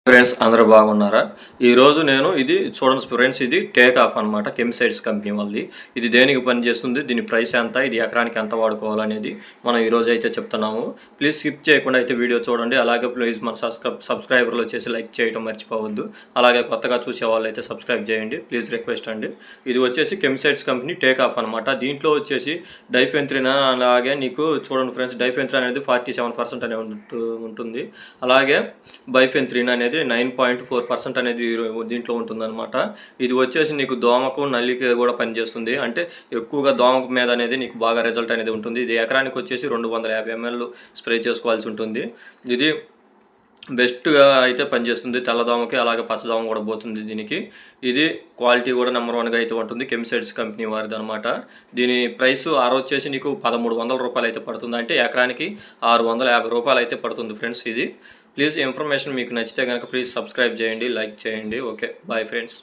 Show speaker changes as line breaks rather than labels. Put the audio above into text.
Friends అందరూ బాగున్నారా? ఈరోజు నేను ఇది చూడండి ఫ్రెండ్స్, ఇది టేక్ ఆఫ్ అనమాట. కెమిసైడ్స్ కంపెనీ వాళ్ళది. ఇది దేనికి పనిచేస్తుంది, దీని ప్రైస్ ఎంత, ఇది ఎకరానికి ఎంత వాడుకోవాలనేది మనం ఈరోజు అయితే చెప్తున్నాము. ప్లీజ్ స్కిప్ చేయకుండా అయితే వీడియో చూడండి. అలాగే ప్లీజ్ మన సబ్స్క్రైబర్లు వచ్చేసి లైక్ చేయడం మర్చిపోవద్దు. అలాగే కొత్తగా చూసే వాళ్ళు అయితే సబ్స్క్రైబ్ చేయండి, ప్లీజ్ రిక్వెస్ట్ అండి. ఇది వచ్చేసి కెమిసైడ్స్ కంపెనీ టేక్ ఆఫ్ అనమాట. దీంట్లో వచ్చేసి డైఫెన్థ్రిన్, అలాగే నీకు చూడండి ఫ్రెండ్స్, డైఫెన్థ్రిన్ అనేది 47% అనేది ఉంటుంది. అలాగే బైఫెన్థ్రిన్ అనేది 9.4% అనేది దీంట్లో ఉంటుందన్నమాట. ఇది వచ్చేసి నీకు దోమకు నల్లికి కూడా పనిచేస్తుంది. అంటే ఎక్కువగా దోమకు మీద అనేది నీకు బాగా రిజల్ట్ అనేది ఉంటుంది. ఇది ఎకరానికి వచ్చేసి 250 ml స్ప్రే చేసుకోవాల్సి ఉంటుంది. ఇది బెస్ట్గా అయితే పనిచేస్తుంది తెల్లదోమకి, అలాగే పచ్చదోమ కూడా పోతుంది దీనికి. ఇది క్వాలిటీ కూడా నెంబర్ 1గా అయితే ఉంటుంది. కెమిసైడ్స్ కంపెనీ వారిది అనమాట. దీని ప్రైస్ వచ్చేసి నీకు 1300 రూపాయలు అయితే పడుతుంది. అంటే ఎకరానికి 650 రూపాయలు అయితే పడుతుంది ఫ్రెండ్స్ ఇది. ప్లీజ్ ఇన్ఫర్మేషన్ మీకు నచ్చితే కనుక ప్లీజ్ సబ్స్క్రైబ్ చేయండి, లైక్ చేయండి. Okay, bye friends.